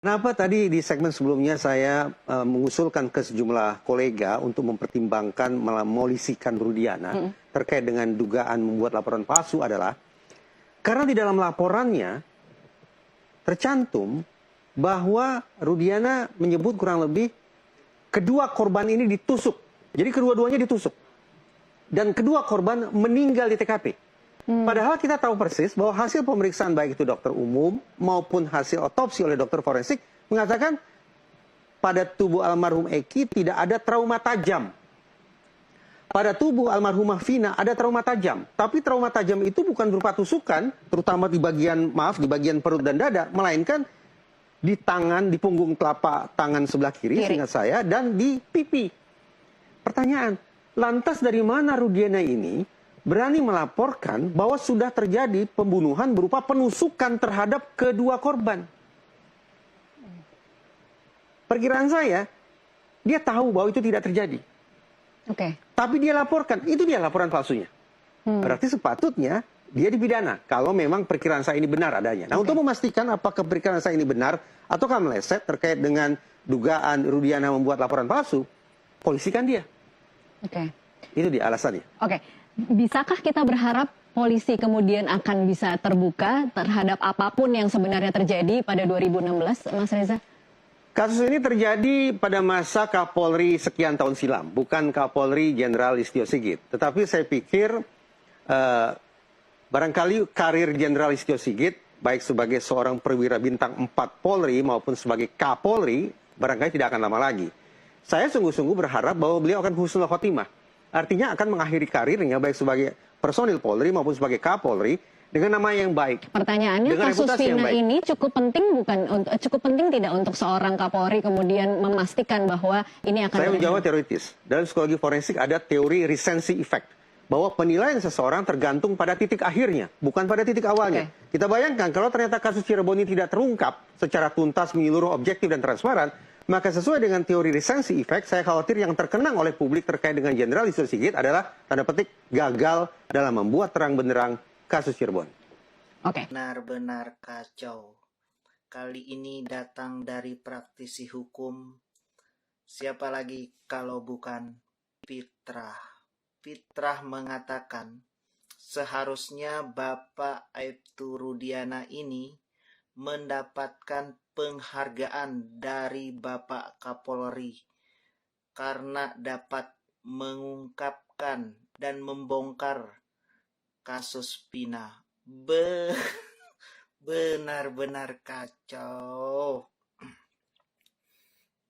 Kenapa tadi di segmen sebelumnya saya mengusulkan ke sejumlah kolega untuk mempertimbangkan memolisikan Rudiana terkait dengan dugaan membuat laporan palsu adalah karena di dalam laporannya tercantum bahwa Rudiana menyebut kurang lebih kedua korban ini ditusuk. Jadi kedua-duanya ditusuk. Dan kedua korban meninggal di TKP. Padahal kita tahu persis bahwa hasil pemeriksaan baik itu dokter umum maupun hasil otopsi oleh dokter forensik mengatakan pada tubuh almarhum Eki tidak ada trauma tajam. Pada tubuh almarhumah Vina ada trauma tajam. Tapi trauma tajam itu bukan berupa tusukan, terutama di bagian perut dan dada, melainkan di tangan, di punggung telapak tangan sebelah kiri, seingat saya, dan di pipi. Pertanyaan, lantas dari mana Rudiana ini berani melaporkan bahwa sudah terjadi pembunuhan berupa penusukan terhadap kedua korban? Perkiraan saya, dia tahu bahwa itu tidak terjadi. Tapi dia laporkan, itu dia laporan palsunya. Berarti sepatutnya dia dipidana kalau memang perkiraan saya ini benar adanya. Nah, untuk memastikan apakah perkiraan saya ini benar ataukah meleset terkait dengan dugaan Rudiana membuat laporan palsu, polisikan dia. Itu dia alasannya. Bisakah kita berharap polisi kemudian akan bisa terbuka terhadap apapun yang sebenarnya terjadi pada 2016, Mas Reza? Kasus ini terjadi pada masa Kapolri sekian tahun silam, bukan Kapolri Jenderal Listio Sigit. Tetapi saya pikir barangkali karir Jenderal Listio Sigit, baik sebagai seorang perwira bintang 4 Polri maupun sebagai Kapolri, barangkali tidak akan lama lagi. Saya sungguh-sungguh berharap bahwa beliau akan husnul khotimah. Artinya akan mengakhiri karirnya baik sebagai personil Polri maupun sebagai Kapolri dengan nama yang baik. Pertanyaannya, kasus Vina ini cukup penting tidak untuk seorang Kapolri kemudian memastikan bahwa ini akan... Saya menjawab teoritis. Dalam psikologi forensik ada teori recency effect, bahwa penilaian seseorang tergantung pada titik akhirnya, bukan pada titik awalnya. Kita bayangkan kalau ternyata kasus Cirebon ini tidak terungkap secara tuntas, menyeluruh, objektif dan transparan, maka sesuai dengan teori recency effect, saya khawatir yang terkenang oleh publik terkait dengan Jenderal Listio Sigit adalah tanda petik gagal dalam membuat terang benderang kasus Cirebon. Benar-benar kacau. Kali ini datang dari praktisi hukum. Siapa lagi kalau bukan Fitrah. Fitrah mengatakan seharusnya Bapak Aibtu Rudiana ini mendapatkan penghargaan dari Bapak Kapolri karena dapat mengungkapkan dan membongkar kasus Vina. Benar-benar kacau.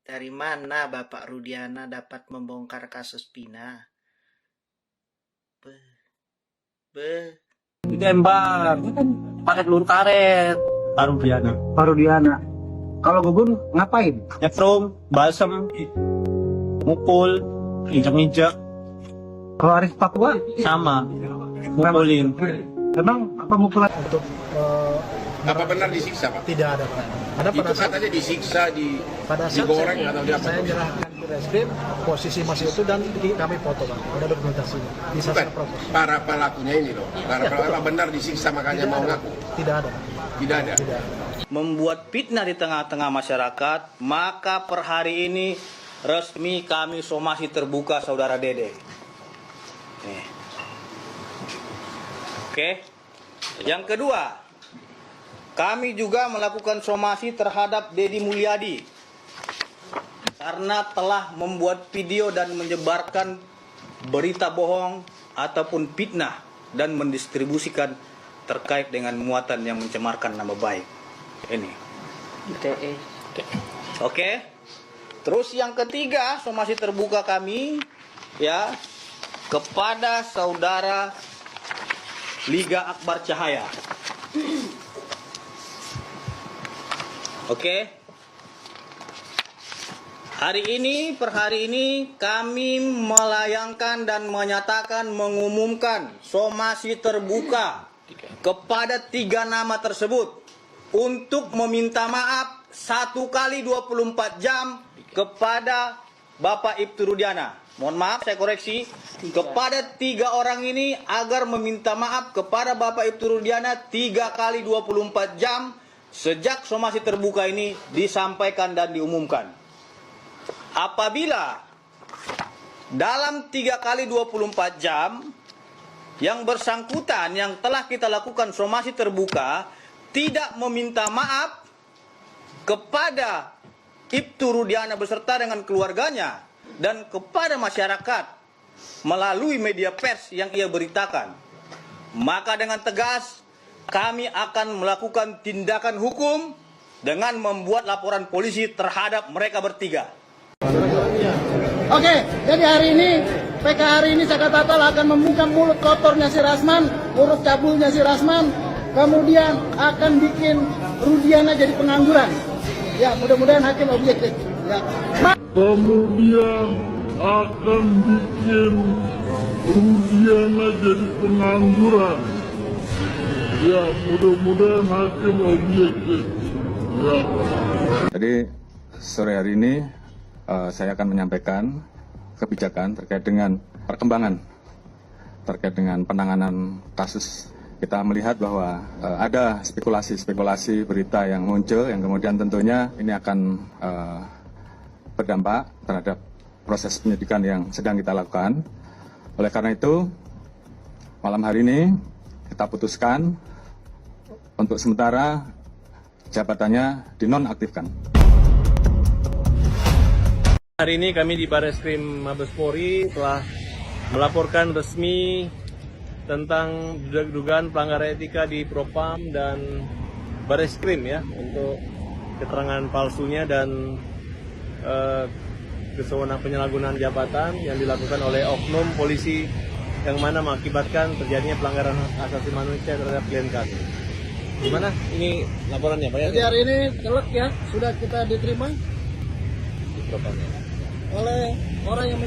Dari mana Bapak Rudiana dapat membongkar kasus Vina? Ditembak pakai peluru karet. Rudiana. Kalau gugun ngapain? Nyetrum, balsem, mukul, injak-injak. Kalau Arif Papua sama, mukulin. Emang apa mukulan untuk apa benar disiksa, Pak? Tidak ada, Pak. Ada itu katanya disiksa, digoreng atau di apa? Saya menyerahkan ke reskrim, posisi masih utuh dan kami foto, Pak. Ada dokumentasinya. Bisa saya proses. Para pelakunya ini loh. Para pelaku benar disiksa makanya mau ngaku. Tidak ada. Tidak ada. Membuat fitnah di tengah-tengah masyarakat, maka per hari ini resmi kami somasi terbuka Saudara Dede. Yang kedua, kami juga melakukan somasi terhadap Dedi Mulyadi karena telah membuat video dan menyebarkan berita bohong ataupun fitnah dan mendistribusikan terkait dengan muatan yang mencemarkan nama baik. Ini. Terus yang ketiga, somasi terbuka kami ya kepada Saudara Liga Akbar Cahaya. Per hari ini kami melayangkan dan menyatakan mengumumkan somasi terbuka kepada 3 nama tersebut untuk meminta maaf 1 kali 24 jam kepada Bapak Aibtu Rudiana. Mohon maaf, saya koreksi. Kepada 3 orang ini agar meminta maaf kepada Bapak Aibtu Rudiana 3 kali 24 jam sejak somasi terbuka ini disampaikan dan diumumkan. Apabila dalam 3 kali 24 jam yang bersangkutan yang telah kita lakukan somasi terbuka tidak meminta maaf kepada Ibtu Rudiana beserta dengan keluarganya dan kepada masyarakat melalui media pers yang ia beritakan, maka dengan tegas kami akan melakukan tindakan hukum dengan membuat laporan polisi terhadap mereka bertiga. Oke, jadi hari ini PK hari ini saya katakan akan membungkam mulut kotornya si Rasman, mulut cabulnya si Rasman, kemudian akan bikin Rudiana jadi pengangguran. Ya, mudah-mudahan hakim objektif. Ya. Kemudian akan bikin Rudiana jadi pengangguran. Ya, mudah-mudahan hakim objektif. Ya. Jadi sore hari ini saya akan menyampaikan kebijakan terkait dengan perkembangan terkait dengan penanganan kasus. Kita melihat bahwa ada spekulasi berita yang muncul yang kemudian tentunya ini akan berdampak terhadap proses penyidikan yang sedang kita lakukan. Oleh karena itu, malam hari ini kita putuskan untuk sementara jabatannya dinonaktifkan. Hari ini kami di Bareskrim Mabes Polri telah melaporkan resmi tentang dugaan pelanggaran etika di Propam dan Bareskrim ya untuk keterangan palsunya dan kesewenang penyalahgunaan jabatan yang dilakukan oleh oknum polisi yang mana mengakibatkan terjadinya pelanggaran hak asasi manusia terhadap klien kami. Gimana ini laporannya Pak ya? Jadi hari ini telak ya sudah kita diterima Di Propam ya. oleh orang yang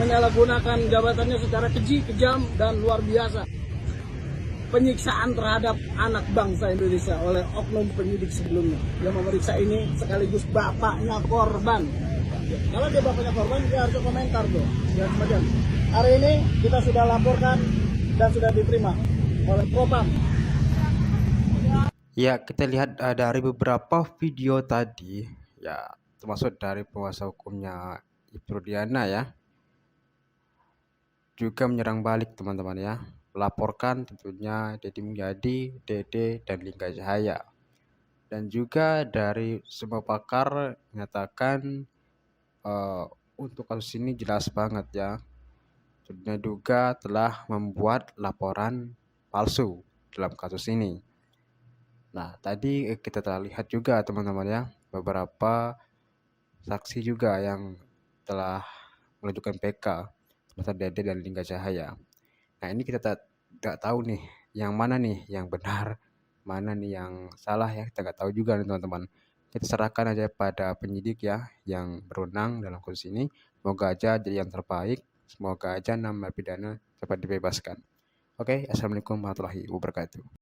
menyalahgunakan jabatannya secara keji, kejam, dan luar biasa. Penyiksaan terhadap anak bangsa Indonesia oleh oknum penyidik sebelumnya. Yang memeriksa ini sekaligus bapaknya korban. Kalau dia bapaknya korban, dia harus komentar tuh. Ya, kemudian hari ini kita sudah laporkan dan sudah diterima oleh Propam. Ya, kita lihat dari beberapa video tadi, ya termasuk dari penguasa hukumnya Ibtu Rudiana ya, juga menyerang balik teman-teman ya, melaporkan tentunya Deddy Mulyadi, Dede, dan Lingga Cahaya. Dan juga dari semua pakar menyatakan untuk kasus ini jelas banget ya, sudah diduga telah membuat laporan palsu dalam kasus ini. Nah, tadi kita telah lihat juga teman-teman ya, beberapa saksi juga yang telah mengajukan PK terhadap Dede dan Lingga Cahaya. Nah, ini kita tidak tahu nih yang mana nih yang benar, mana nih yang salah ya, kita nggak tahu juga nih teman-teman. Kita serahkan aja pada penyidik ya yang berwenang dalam kasus ini. Semoga aja jadi yang terbaik, semoga aja 6 narapidana dapat dibebaskan. Oke, assalamualaikum warahmatullahi wabarakatuh.